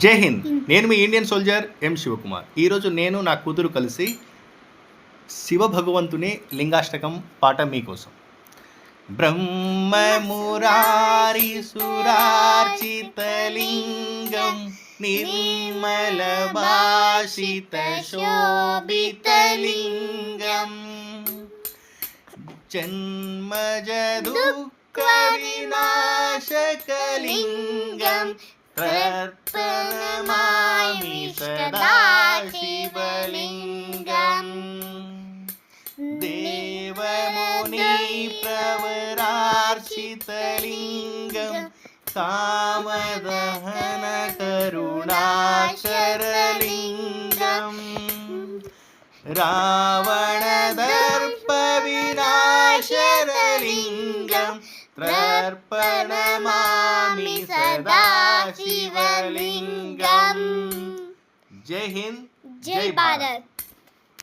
జై హింద్. నేను మీ Indian soldier ఎం శివకుమార్. ఈరోజు నేను నా కూతురు కలిసి శివ భగవంతుని లింగాష్టకం పాట మీకోసం. బ్రహ్మమురారి సురార్చితలింగం నిర్మల భాషిత శోభితలింగం జన్మజ దుఃఖ వినాశకలింగం ప్రణమామి సదా శివలింగం దేవముని ప్రవరార్చితలింగం కామదహన కరుణాచరలింగం రావణదర్ప వినాశరలింగం తర్పణమామి సదా శివలింగం. జై హింద్, జై భారత్.